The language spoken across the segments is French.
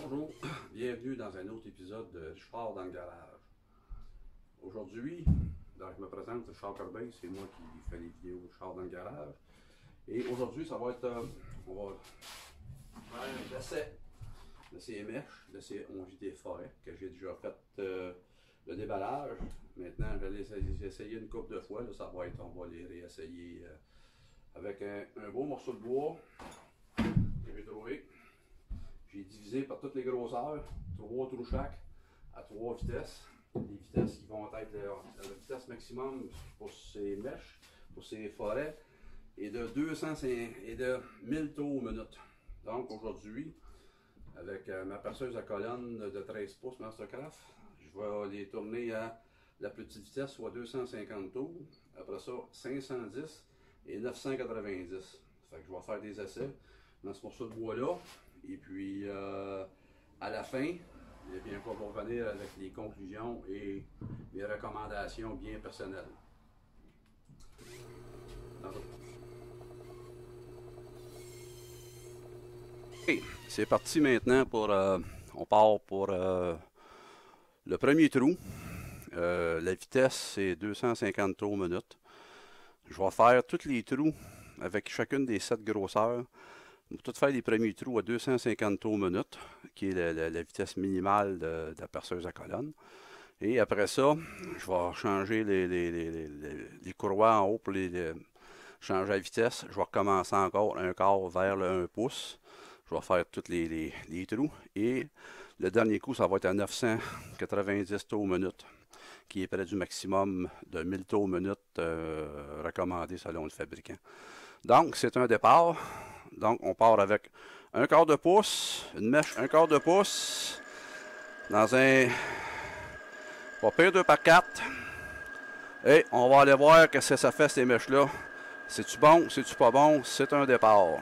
Bonjour, bienvenue dans un autre épisode de Richard dans le garage. Aujourd'hui, je me présente, Richard Corbeil, c'est moi qui fais les vidéos Richard dans le garage. Et aujourd'hui, ça va être, on va faire l'essai mèche, l'essai JT Forêt, que j'ai déjà fait le déballage. Maintenant, je vais essayer une couple de fois, là, ça va être, on va les réessayer avec un beau morceau de bois que j'ai trouvé. J'ai divisé par toutes les grosseurs, 3 trous chaque, à 3 vitesses. Les vitesses qui vont être la vitesse maximum pour ces mèches, pour ces forêts, est de 1000 tours minute. Donc aujourd'hui, avec ma perceuse à colonne de 13 pouces Mastercraft, je vais les tourner à la petite vitesse, soit 250 tours. Après ça, 510 et 990. Fait que je vais faire des essais dans ce morceau de bois-là. Et puis, à la fin, eh bien, on va revenir avec les conclusions et les recommandations bien personnelles. Okay, c'est parti maintenant pour, on part pour le premier trou. La vitesse, c'est 250 tours minute. Je vais faire tous les trous avec chacune des 7 grosseurs. On va tout faire les premiers trous à 250 tours minute, qui est la vitesse minimale de la perceuse à colonne. Et après ça, je vais changer les courroies en haut pour changer la vitesse. Je vais recommencer encore un quart vers le 1 pouce. Je vais faire tous les trous. Et le dernier coup, ça va être à 990 tours minute, qui est près du maximum de 1000 tours minute recommandé selon le fabricant. Donc, c'est un départ. Donc, on part avec un quart de pouce, une mèche, un quart de pouce, dans un pas pire 2x4. Et on va aller voir qu'est-ce que ça fait ces mèches-là. C'est-tu bon, c'est-tu pas bon? C'est un départ.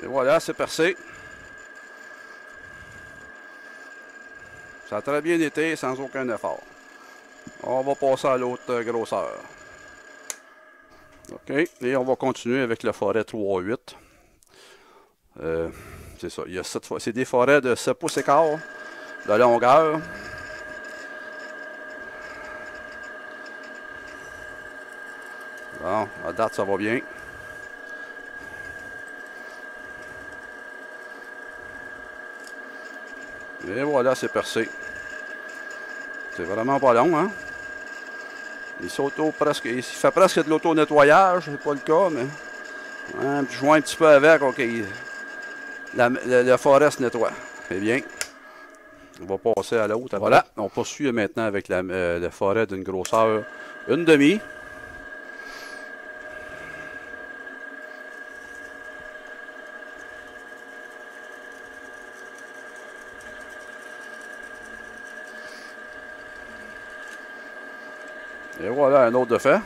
Et voilà, c'est percé. Ça a très bien été sans aucun effort. On va passer à l'autre grosseur. OK. Et on va continuer avec le forêt 3-8. C'est ça. Il y a c'est des forêts de 7 pouces et quart de longueur. Bon, à date, ça va bien. Et voilà, c'est percé. C'est vraiment pas long, hein? Il fait presque de l'auto-nettoyage, c'est pas le cas, mais hein, je joins un petit peu avec, ok. La forêt se nettoie. C'est bien. On va passer à l'autre. Voilà, on poursuit maintenant avec la forêt d'une grosseur 1,5. Et voilà un autre de fait. De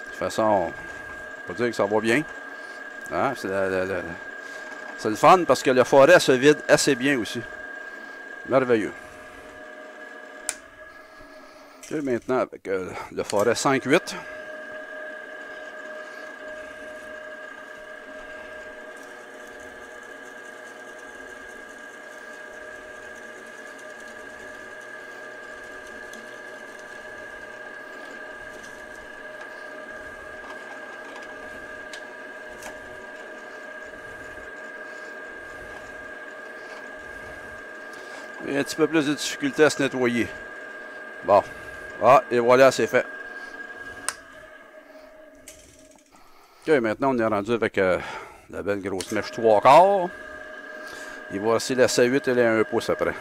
toute façon, on peut dire que ça va bien. Hein? C'est le fun parce que la forêt se vide assez bien aussi. Merveilleux. Et maintenant avec le forêt 5-8. Il y a un petit peu plus de difficulté à se nettoyer. Bon. Ah, et voilà, c'est fait. OK, maintenant, on est rendu avec la belle grosse mèche 3 quarts. Il va aussi la C8 et la 1 pouce après.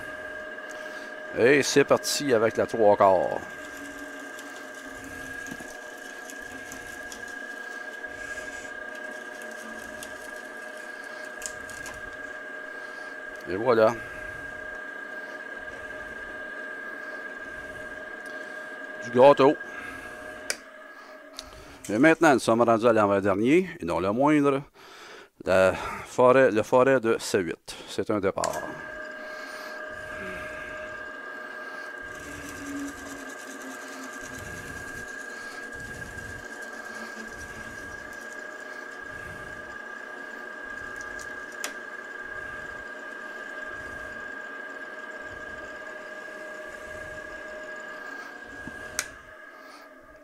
Et c'est parti avec la 3 quarts. Et voilà. Du gâteau. Et maintenant, nous sommes rendus à l'avant-dernier, et non le moindre, le forêt de C8. C'est un départ.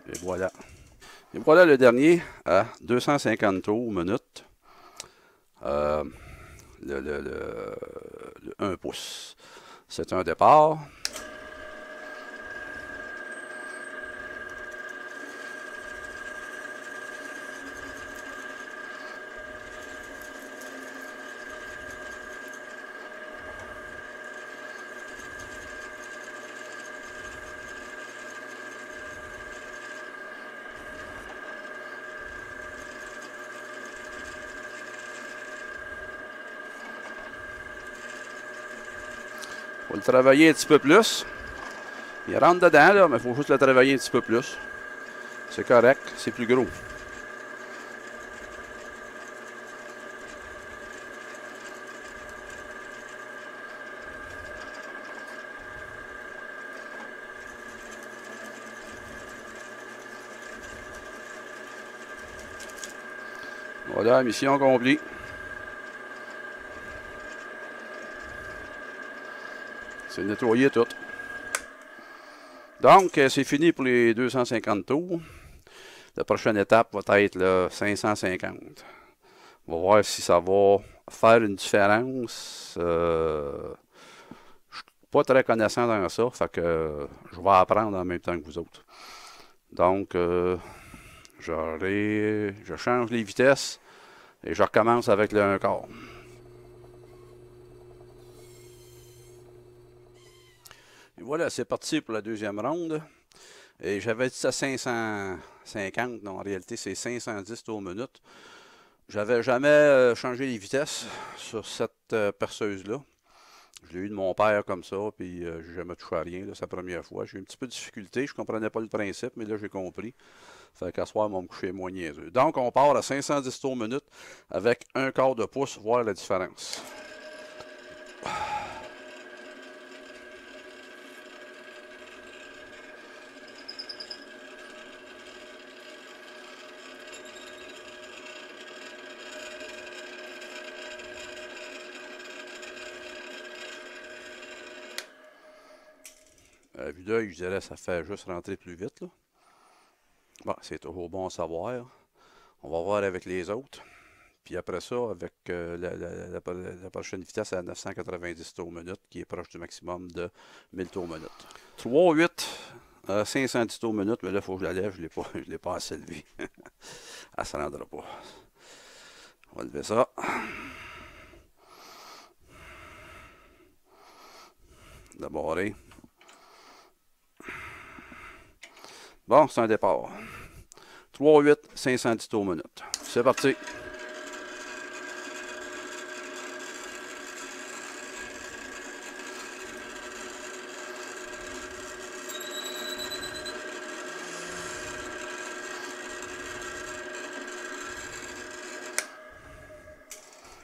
Et voilà. Et voilà le dernier à 250 tours minute. Le 1 pouce. C'est un départ. Il faut le travailler un petit peu plus. Il rentre dedans, là, mais il faut juste le travailler un petit peu plus. C'est correct, c'est plus gros. Voilà, mission accomplie. C'est nettoyé tout. Donc, c'est fini pour les 250 tours. La prochaine étape va être le 550. On va voir si ça va faire une différence. Je suis pas très connaissant dans ça, fait que je vais apprendre en même temps que vous autres. Donc, je change les vitesses et je recommence avec le 1/4. Et voilà, c'est parti pour la deuxième ronde. Et j'avais dit ça 550, non, en réalité c'est 510 tours minute. J'avais jamais changé les vitesses sur cette perceuse-là. Je l'ai eu de mon père comme ça, puis j'ai jamais touché à rien, c'est la première fois. J'ai eu un petit peu de difficulté, je comprenais pas le principe, mais là j'ai compris. Fait qu'à soir, on va me coucher moins niaiseux. Donc on part à 510 tours minute avec 1/4 de pouce, voir la différence. À vue d'œil, je dirais ça fait juste rentrer plus vite, là. Bon, c'est toujours bon à savoir. On va voir avec les autres. Puis après ça, avec la prochaine vitesse à 990 tours minute, qui est proche du maximum de 1000 tours minute. 3,8 à 510 tours minute, mais là, il faut que je la lève, je ne l'ai pas assez levé. Elle ne se rendra pas. On va lever ça. D'abord. Bon, c'est un départ. 3,8, 510 tours minute. C'est parti.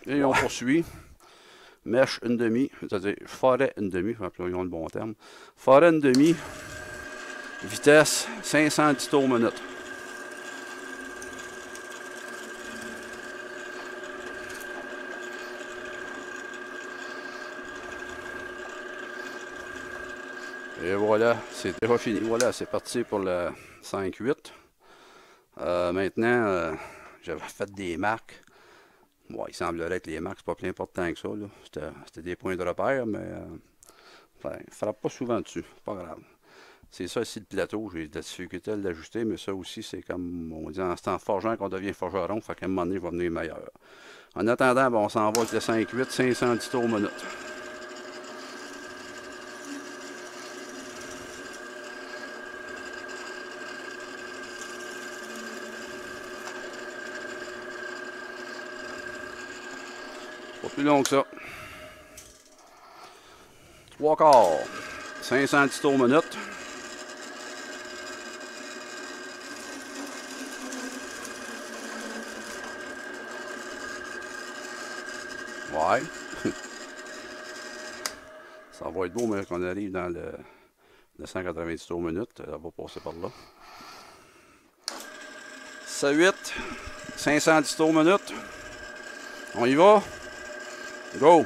Et on poursuit. Mèche 1/2, c'est-à-dire forêt 1/2, appelons le bon terme. Forêt 1/2, vitesse 510 tours minute. Et voilà, c'est déjà fini. Voilà, c'est parti pour le 5-8. Maintenant, j'avais fait des marques. Bon, il semblerait que les marques, c'est pas plus important que ça. C'était des points de repère, mais enfin, il ne frappe pas souvent dessus. Pas grave. C'est ça ici le plateau. J'ai de la difficulté à l'ajuster, mais ça aussi, c'est comme on dit en forgeant qu'on devient forgeron. Fait qu'à un moment donné, il va venir meilleur. En attendant, bon, on s'en va avec le 5-8, 510 tours minute. Pas plus long que ça. 3/4. 510 tours minute. Ouais. Ça va être beau, mais qu'on arrive dans le 190 tours minutes. Elle va passer par là. C8, 510 tours minutes. On y va. Go!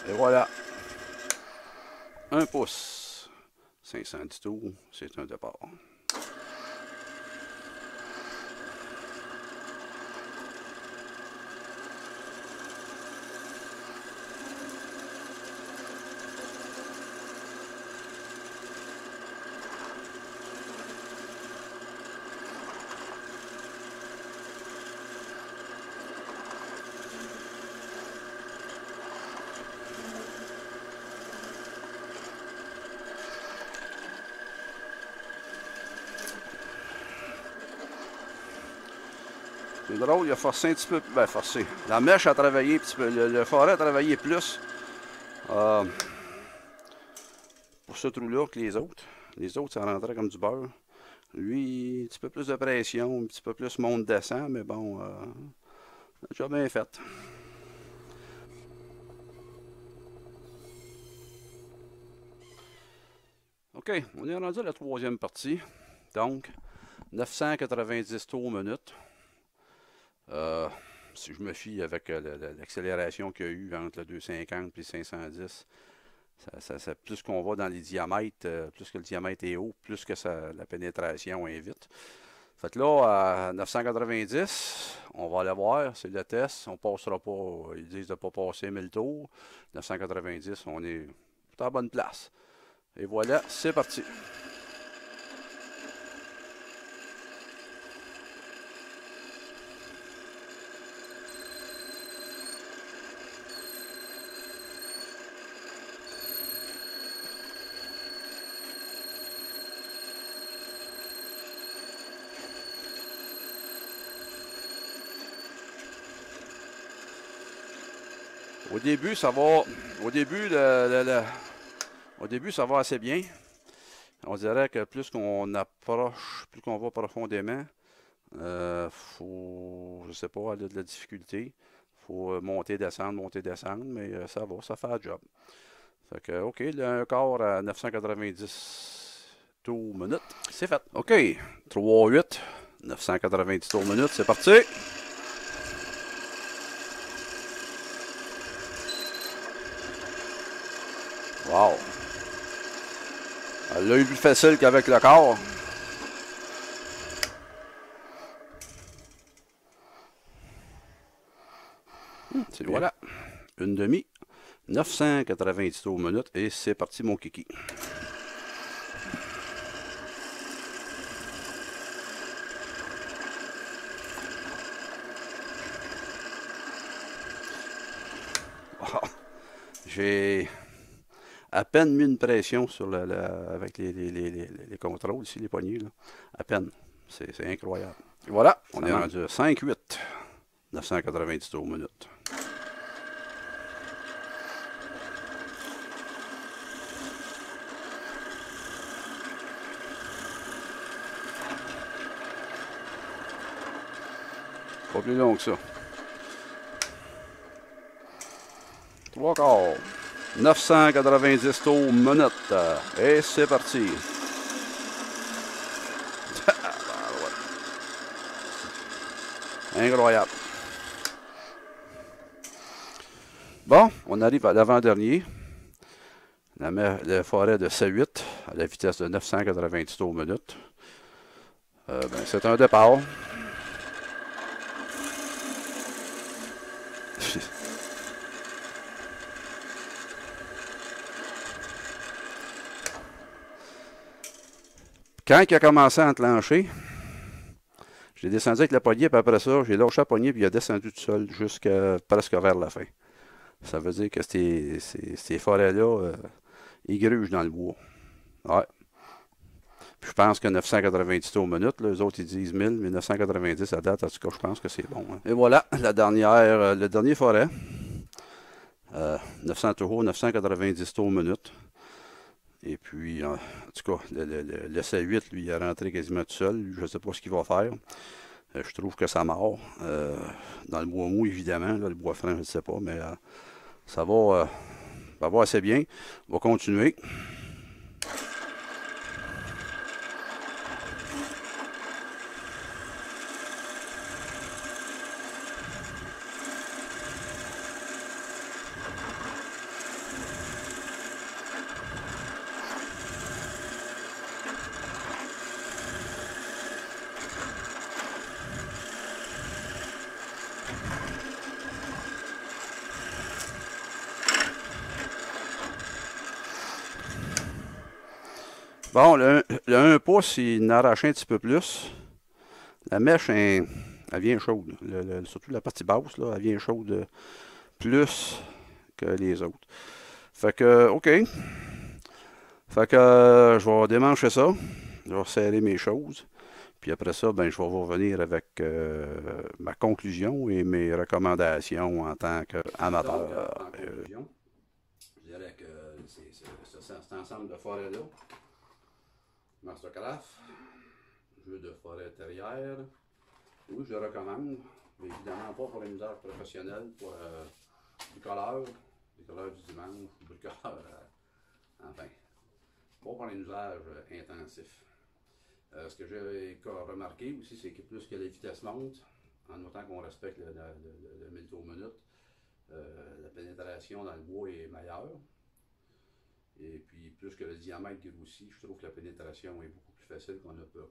Et voilà. 1 pouce. 510 tours, c'est un départ. C'est drôle, il a forcé un petit peu. Ben, forcé. La mèche a travaillé un petit peu. Le forêt a travaillé plus pour ce trou-là que les autres. Les autres, ça rentrait comme du beurre. Lui, un petit peu plus de pression, un petit peu plus monte-descend, mais bon, déjà bien fait. OK, on est rendu à la troisième partie. Donc, 990 tours minute. Si je me fie avec l'accélération qu'il y a eu entre le 250 et le 510, plus qu'on va dans les diamètres, plus que le diamètre est haut, plus que la pénétration est vite. Fait que là, à 990, on va aller voir, c'est le test. On passera pas, ils disent de ne pas passer 1000 tours. 990, on est tout en bonne place. Et voilà, c'est parti. Au début, ça va. Au début, ça va assez bien. On dirait que plus qu'on approche, plus qu'on va profondément, faut, je sais pas, aller de la difficulté. Faut monter, descendre, mais ça va, ça fait le job. Fait que, OK, un quart à 990 tours minutes, c'est fait. OK, 3-8, 990 tours minutes, c'est parti. Wow! Elle l'a eu plus facile qu'avec le quart. C'est voilà. Une demi. 990 tours minutes et c'est parti mon kiki. Wow. J'ai à peine mis une pression sur avec les contrôles ici, les poignées. Là. À peine. C'est incroyable. Et voilà, on est rendu à 5-8. 990 tours minutes. Pas plus long que ça. 3 quarts. 990 tours minutes. Et c'est parti. Incroyable. Bon, on arrive à l'avant-dernier. La forêt de C8 à la vitesse de 990 tours minutes. Ben, c'est un départ. Quand il a commencé à enclencher, j'ai descendu avec la poignée, puis après ça, j'ai lâché la poignée, puis il a descendu tout seul jusqu'à presque vers la fin. Ça veut dire que ces forêts-là, ils grugent dans le bois. Ouais. Puis je pense que 990 tours minutes, les autres ils disent 1000, mais 990 à date, en tout cas, je pense que c'est bon. Hein. Et voilà, le dernier forêt. 900 tours, 990 tours minutes. Et puis, en tout cas, le C8, lui, il est rentré quasiment tout seul. Je ne sais pas ce qu'il va faire. Je trouve que ça mord. Dans le bois mou, évidemment. Là, le bois franc, je ne sais pas. Mais ça va assez bien. On va continuer. Bon, le 1 pouce, il arrache un petit peu plus. La mèche, elle vient chaude. Surtout la partie basse, là, elle vient chaude plus que les autres. Fait que, OK. Fait que je vais démancher ça. Je vais serrer mes choses. Puis après ça, ben, je vais vous revenir avec ma conclusion et mes recommandations en tant qu'amateur. Donc, en conclusion, je dirais que cet ensemble de forêts-là, Mastercraft, jeu de forêt terrière, oui, je le recommande, mais évidemment pas pour un usage professionnel, pour bricoleur du dimanche, bricoleur, enfin, pas pour un usage intensif. Ce que j'ai remarqué aussi, c'est que plus que la vitesse monte, en autant qu'on respecte le 1000 tours minute, la pénétration dans le bois est meilleure. Et puis, plus que le diamètre grossit, je trouve que la pénétration est beaucoup plus facile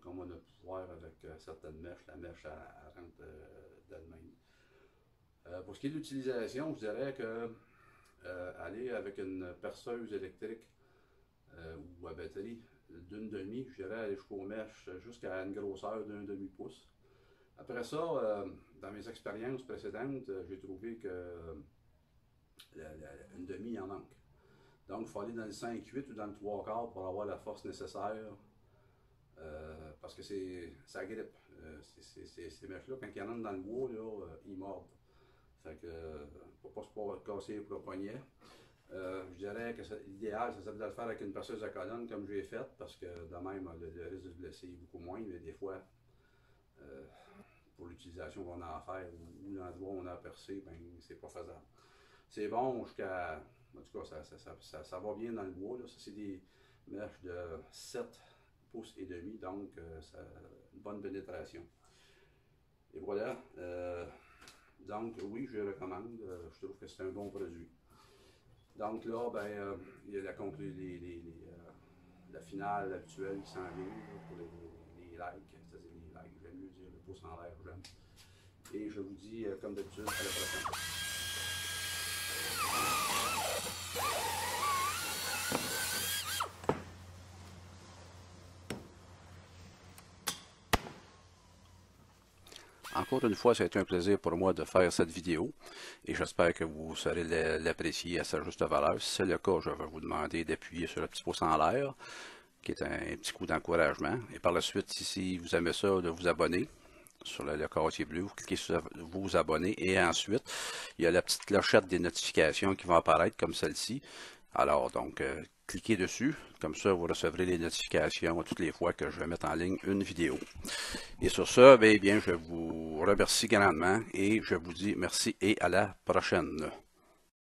comme on a pu voir avec certaines mèches. La mèche, elle rentre d'elle-même. Pour ce qui est de l'utilisation, je dirais que aller avec une perceuse électrique ou à batterie d'une demi, je dirais aller jusqu'aux mèches jusqu'à une grosseur d'un demi-pouce. Après ça, dans mes expériences précédentes, j'ai trouvé que une demi, il en manque. Donc, il faut aller dans le 5-8 ou dans le 3/4 pour avoir la force nécessaire. Parce que ça grippe. Ces mèches-là, quand ils rentrent dans le bois, là, ils mordent. Fait que, pour ne pas se casser le poignet. Je dirais que l'idéal, ça serait de le faire avec une perceuse à colonne comme j'ai fait, parce que de même, le risque de se blesser est beaucoup moins, mais des fois, pour l'utilisation qu'on a à faire ou l'endroit où on a percé, ben, c'est pas faisable. C'est bon jusqu'à. En tout cas, ça va bien dans le bois. Là. Ça, c'est des mèches de 7 pouces et demi, donc une bonne pénétration. Et voilà. Donc, oui, je le recommande. Je trouve que c'est un bon produit. Donc là, ben, il y a la finale habituelle qui s'en vient pour les likes. C'est-à-dire les likes, j'aime mieux dire le pouce en l'air, j'aime. Et je vous dis, comme d'habitude, à la prochaine. Encore une fois, ça a été un plaisir pour moi de faire cette vidéo et j'espère que vous saurez l'apprécier à sa juste valeur. Si c'est le cas, je vais vous demander d'appuyer sur le petit pouce en l'air, qui est un petit coup d'encouragement. Et par la suite, si vous aimez ça, de vous abonner sur le casier bleu, vous cliquez sur vous abonner et ensuite, il y a la petite clochette des notifications qui vont apparaître comme celle-ci. Alors, donc, cliquez dessus, comme ça vous recevrez les notifications toutes les fois que je vais mettre en ligne une vidéo. Et sur ce, bien, je vous remercie grandement et je vous dis merci et à la prochaine.